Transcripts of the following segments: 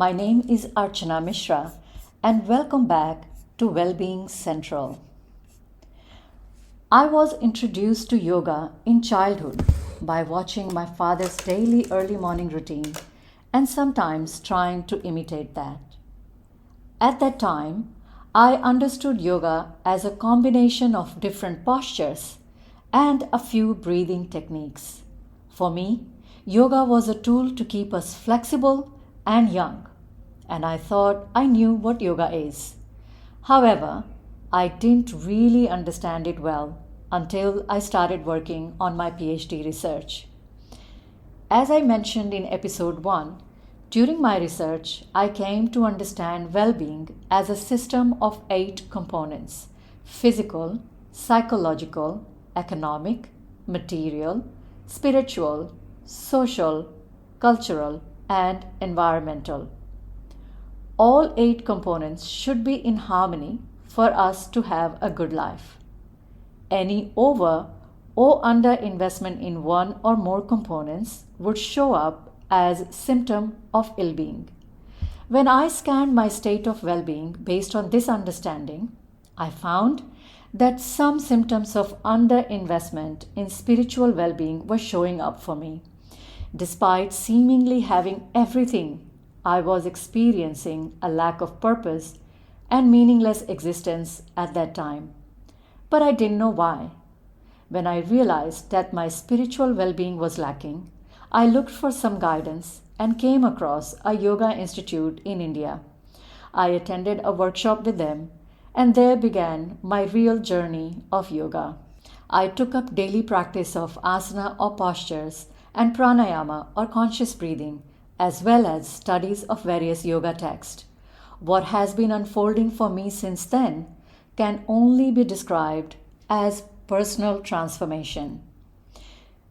My name is Archana Mishra, and welcome back to Wellbeing Central. I was introduced to yoga in childhood by watching my father's daily early morning routine and sometimes trying to imitate that. At that time, I understood yoga as a combination of different postures and a few breathing techniques. For me, yoga was a tool to keep us flexible and young, and I thought I knew what yoga is. However, I didn't really understand it well until I started working on my PhD research. As I mentioned in episode 1, during my research, I came to understand well being as a system of 8 components: physical, psychological, economic, material, spiritual, social, cultural, and environmental. All 8 components should be in harmony for us to have a good life. Any over or under investment in one or more components would show up as symptom of ill-being. When I scanned my state of well-being based on this understanding, I found that some symptoms of underinvestment in spiritual well-being were showing up for me. Despite seemingly having everything, I was experiencing a lack of purpose and meaningless existence at that time. But I didn't know why. When I realized that my spiritual well being was lacking, I looked for some guidance and came across a yoga institute in India. I attended a workshop with them, and there began my real journey of yoga. I took up daily practice of asana or postures and pranayama or conscious breathing, as well as studies of various yoga texts. What has been unfolding for me since then can only be described as personal transformation.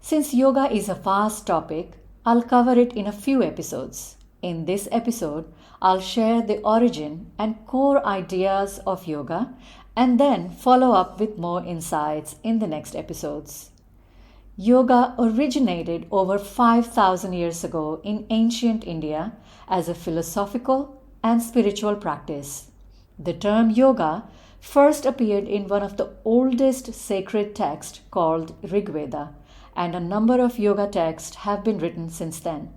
Since yoga is a vast topic, I'll cover it in a few episodes. In this episode, I'll share the origin and core ideas of yoga and then follow up with more insights in the next episodes. Yoga originated over 5,000 years ago in ancient India as a philosophical and spiritual practice. The term yoga first appeared in one of the oldest sacred texts called Rig Veda, and a number of yoga texts have been written since then.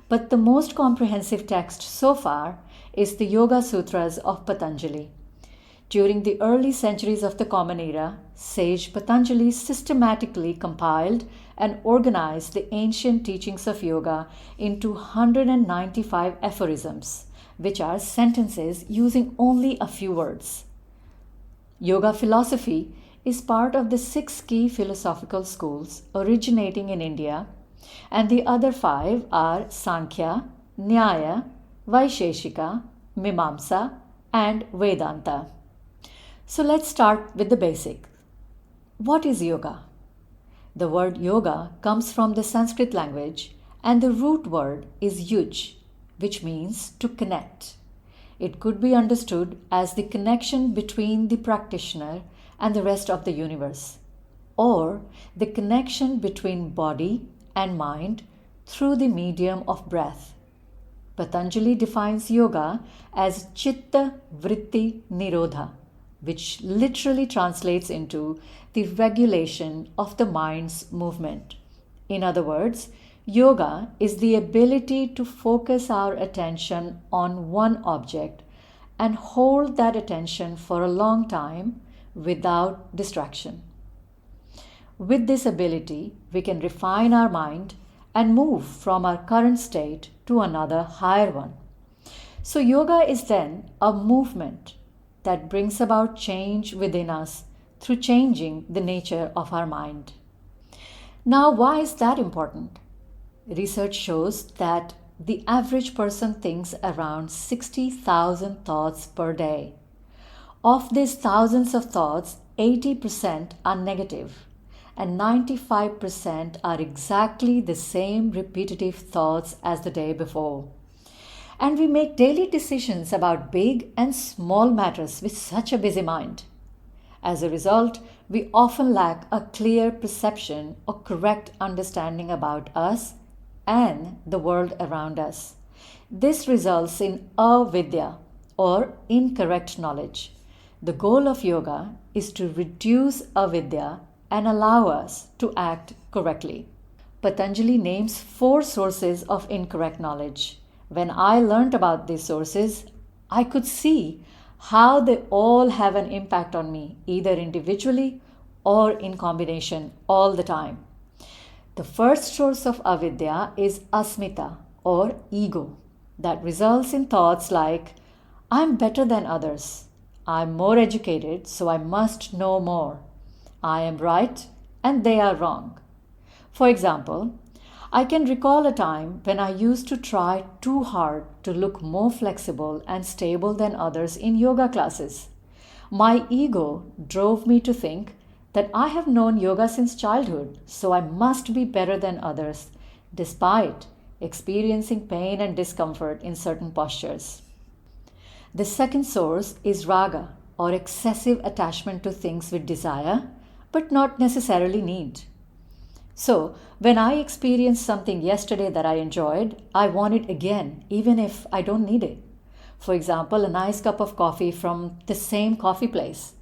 But the most comprehensive text so far is the Yoga Sutras of Patanjali. During the early centuries of the Common Era, sage Patanjali systematically compiled and organized the ancient teachings of yoga into 195 aphorisms, which are sentences using only a few words. Yoga philosophy is part of the 6 key philosophical schools originating in India, and the other 5 are Sankhya, Nyaya, Vaisheshika, Mimamsa, and Vedanta. So let's start with the basic. What is yoga? The word yoga comes from the Sanskrit language, and the root word is yuj, which means to connect. It could be understood as the connection between the practitioner and the rest of the universe, or the connection between body and mind through the medium of breath. Patanjali defines yoga as Chitta Vritti Nirodha, which literally translates into the regulation of the mind's movement. In other words, yoga is the ability to focus our attention on one object and hold that attention for a long time without distraction. With this ability, we can refine our mind and move from our current state to another higher one. So, yoga is then a movement that brings about change within us through changing the nature of our mind. Now, why is that important? Research shows that the average person thinks around 60,000 thoughts per day. Of these thousands of thoughts, 80% are negative, and 95% are exactly the same repetitive thoughts as the day before. And we make daily decisions about big and small matters with such a busy mind. As a result, we often lack a clear perception or correct understanding about us and the world around us. This results in avidya or incorrect knowledge. The goal of yoga is to reduce avidya and allow us to act correctly. Patanjali names 4 sources of incorrect knowledge. When I learnt about these sources, I could see how they all have an impact on me, either individually or in combination all the time. The first source of avidya is asmita or ego that results in thoughts like, I'm better than others. I'm more educated, so I must know more. I am right and they are wrong. For example, I can recall a time when I used to try too hard to look more flexible and stable than others in yoga classes. My ego drove me to think that I have known yoga since childhood, so I must be better than others, despite experiencing pain and discomfort in certain postures. The second source is raga, or excessive attachment to things with desire, but not necessarily need. So, when I experienced something yesterday that I enjoyed, I want it again, even if I don't need it. For example, a nice cup of coffee from the same coffee place.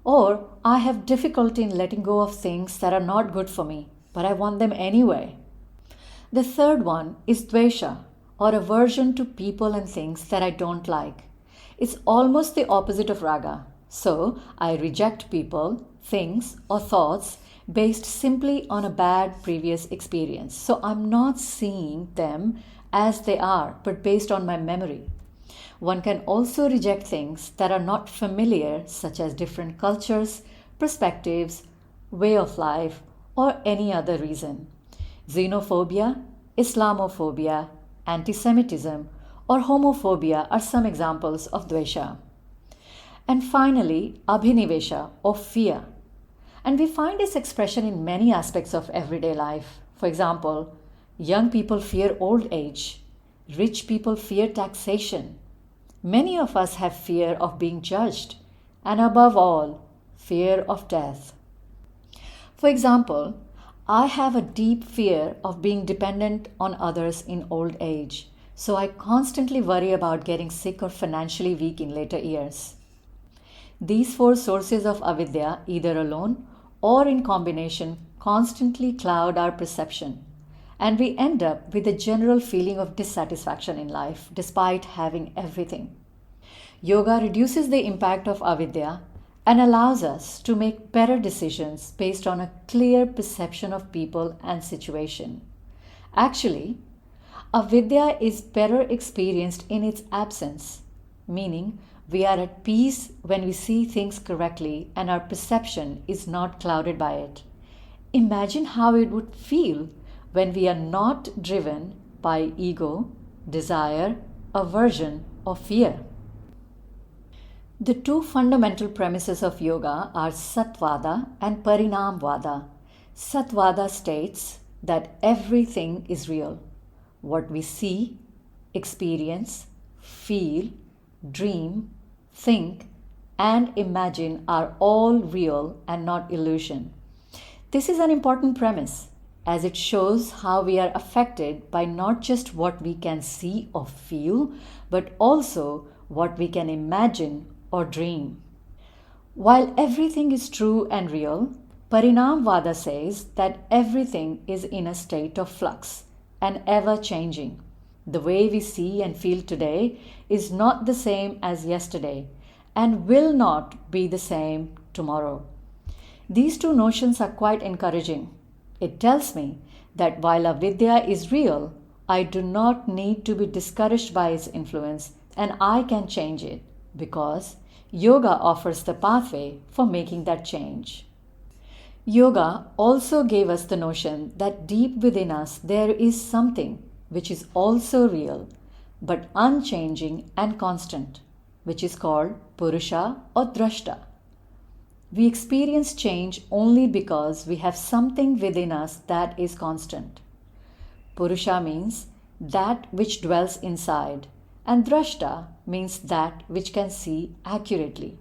Or I have difficulty in letting go of things that are not good for me, but I want them anyway. The third one is dvesha, or aversion to people and things that I don't like. It's almost the opposite of raga. So I reject people, things, or thoughts based simply on a bad previous experience. So I'm not seeing them as they are, but based on my memory. One can also reject things that are not familiar, such as different cultures, perspectives, way of life, or any other reason. Xenophobia, Islamophobia, anti-Semitism, or homophobia are some examples of dvesha. And finally, abhinivesha, or fear. And we find this expression in many aspects of everyday life. For example, young people fear old age, rich people fear taxation. Many of us have fear of being judged, and above all, fear of death. For example, I have a deep fear of being dependent on others in old age, so I constantly worry about getting sick or financially weak in later years. These 4 sources of avidya, either alone or in combination, constantly cloud our perception, and we end up with a general feeling of dissatisfaction in life despite having everything. Yoga reduces the impact of avidya and allows us to make better decisions based on a clear perception of people and situation. Actually, avidya is better experienced in its absence, meaning we are at peace when we see things correctly and our perception is not clouded by it. Imagine how it would feel when we are not driven by ego, desire, aversion, or fear. The 2 fundamental premises of yoga are Satvada and Parinamvada. Satvada states that everything is real. What we see, experience, feel, dream, think, and imagine are all real and not illusion. This is an important premise as it shows how we are affected by not just what we can see or feel, but also what we can imagine or dream. While everything is true and real, Parinamvada says that everything is in a state of flux and ever changing. The way we see and feel today is not the same as yesterday and will not be the same tomorrow. These 2 notions are quite encouraging. It tells me that while avidya is real, I do not need to be discouraged by its influence and I can change it because yoga offers the pathway for making that change. Yoga also gave us the notion that deep within us there is something which is also real but unchanging and constant, which is called Purusha or Drashta. We experience change only because we have something within us that is constant. Purusha means that which dwells inside, and Drashta means that which can see accurately.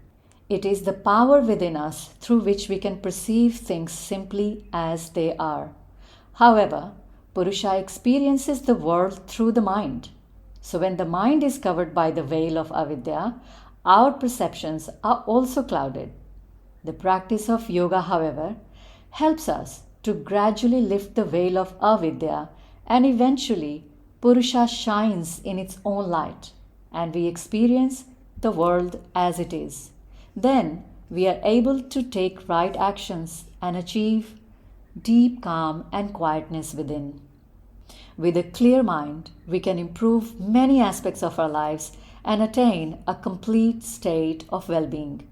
It is the power within us through which we can perceive things simply as they are. However, Purusha experiences the world through the mind. So when the mind is covered by the veil of avidya, our perceptions are also clouded. The practice of yoga, however, helps us to gradually lift the veil of avidya, and eventually Purusha shines in its own light and we experience the world as it is. Then we are able to take right actions and achieve deep calm and quietness within. With a clear mind, we can improve many aspects of our lives and attain a complete state of well being.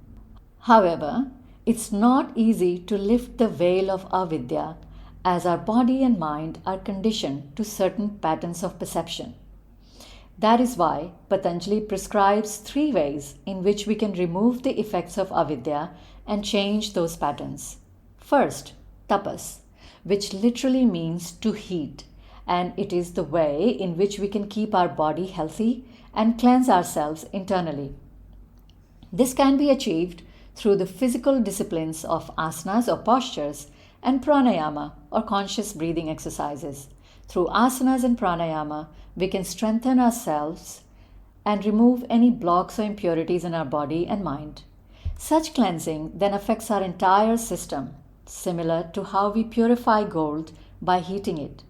However, it's not easy to lift the veil of avidya as our body and mind are conditioned to certain patterns of perception. That is why Patanjali prescribes 3 ways in which we can remove the effects of avidya and change those patterns. First, tapas, which literally means to heat, and it is the way in which we can keep our body healthy and cleanse ourselves internally. This can be achieved through the physical disciplines of asanas or postures and pranayama or conscious breathing exercises. Through asanas and pranayama, we can strengthen ourselves and remove any blocks or impurities in our body and mind. Such cleansing then affects our entire system, similar to how we purify gold by heating it.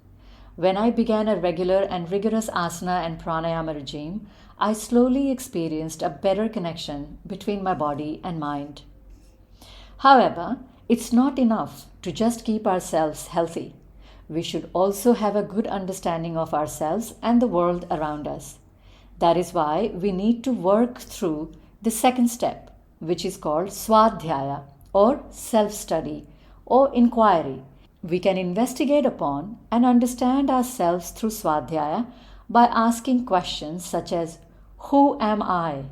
When I began a regular and rigorous asana and pranayama regime, I slowly experienced a better connection between my body and mind. However, it's not enough to just keep ourselves healthy. We should also have a good understanding of ourselves and the world around us. That is why we need to work through the second step, which is called swadhyaya or self-study or inquiry. We can investigate upon and understand ourselves through swadhyaya by asking questions such as, who am I?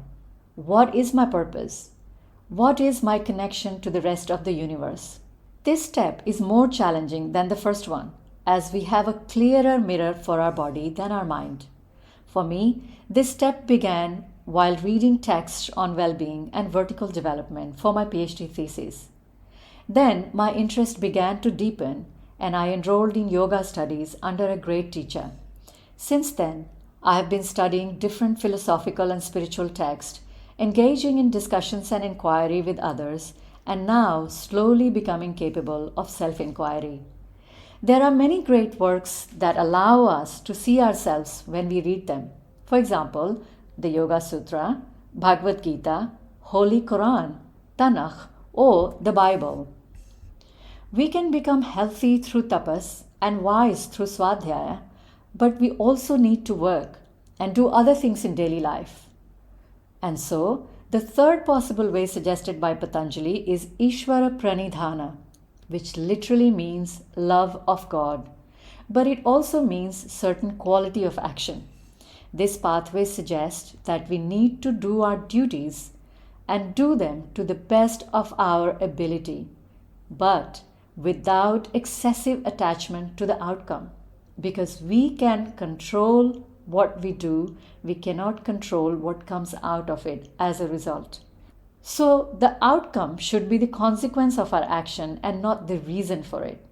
What is my purpose? What is my connection to the rest of the universe? This step is more challenging than the first one, as we have a clearer mirror for our body than our mind. For me, this step began while reading texts on well-being and vertical development for my PhD thesis. Then my interest began to deepen and I enrolled in yoga studies under a great teacher. Since then, I have been studying different philosophical and spiritual texts, engaging in discussions and inquiry with others, and now slowly becoming capable of self-inquiry. There are many great works that allow us to see ourselves when we read them. For example, the Yoga Sutra, Bhagavad Gita, Holy Quran, Tanakh, or the Bible. We can become healthy through tapas and wise through swadhyaya, but we also need to work and do other things in daily life. And so, the third possible way suggested by Patanjali is Ishvara Pranidhana, which literally means love of God, but it also means certain quality of action. This pathway suggests that we need to do our duties and do them to the best of our ability, but without excessive attachment to the outcome. Because we can control what we do, we cannot control what comes out of it as a result. So the outcome should be the consequence of our action and not the reason for it.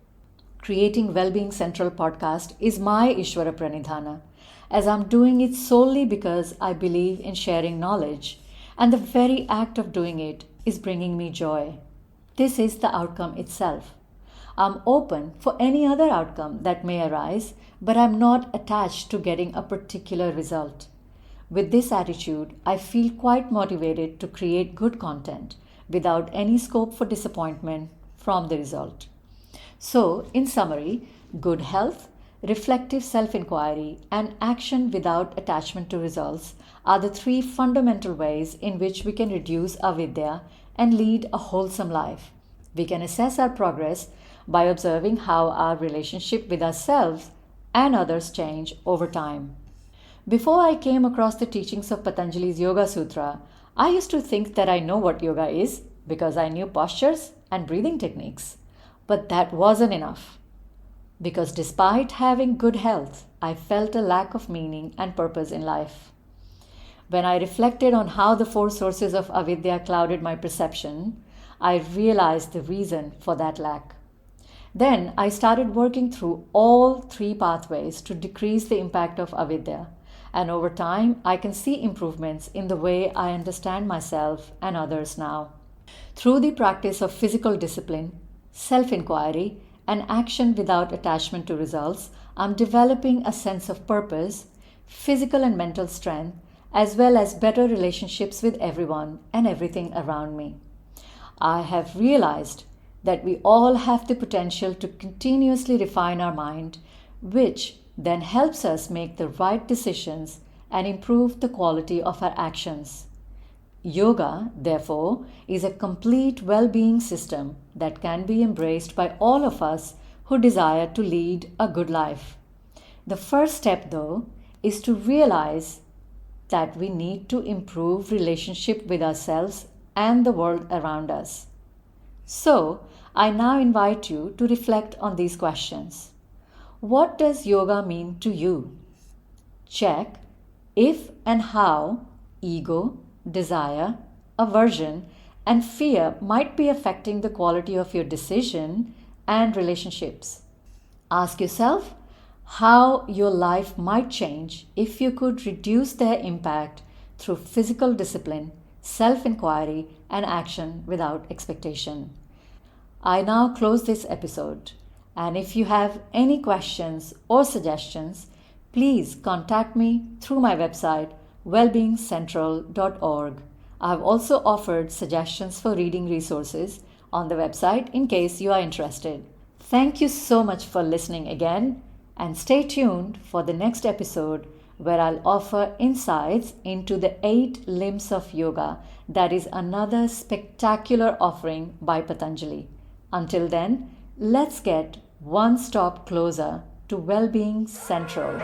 Creating Wellbeing Central podcast is my Ishvara Pranidhana, as I'm doing it solely because I believe in sharing knowledge, and the very act of doing it is bringing me joy. This is the outcome itself. I'm open for any other outcome that may arise, but I'm not attached to getting a particular result. With this attitude, I feel quite motivated to create good content without any scope for disappointment from the result. So, in summary, good health, reflective self-inquiry, and action without attachment to results are the 3 fundamental ways in which we can reduce avidya and lead a wholesome life. We can assess our progress by observing how our relationship with ourselves and others change over time. Before I came across the teachings of Patanjali's Yoga Sutra, I used to think that I know what yoga is because I knew postures and breathing techniques. But that wasn't enough. Because despite having good health, I felt a lack of meaning and purpose in life. When I reflected on how the 4 sources of avidya clouded my perception, I realized the reason for that lack. Then I started working through all 3 pathways to decrease the impact of avidya, And over time, I can see improvements in the way I understand myself and others now. Through the practice of physical discipline, self inquiry, and action without attachment to results, I'm developing a sense of purpose, physical and mental strength, as well as better relationships with everyone and everything around me. I have realized that we all have the potential to continuously refine our mind, which then helps us make the right decisions and improve the quality of our actions. Yoga, therefore, is a complete well being system that can be embraced by all of us who desire to lead a good life. The first step, though, is to realize that we need to improve relationship with ourselves and the world around us. So, I now invite you to reflect on these questions. What does yoga mean to you? Check if and how ego, desire, aversion, and fear might be affecting the quality of your decision and relationships. Ask yourself how your life might change if you could reduce their impact through physical discipline, self inquiry, and action without expectation. I now close this episode, and if you have any questions or suggestions, please contact me through my website wellbeingcentral.org. I have also offered suggestions for reading resources on the website in case you are interested. Thank you so much for listening again, and stay tuned for the next episode where I'll offer insights into the 8 limbs of yoga. That is another spectacular offering by Patanjali. Until then, let's get one stop closer to Wellbeing Central.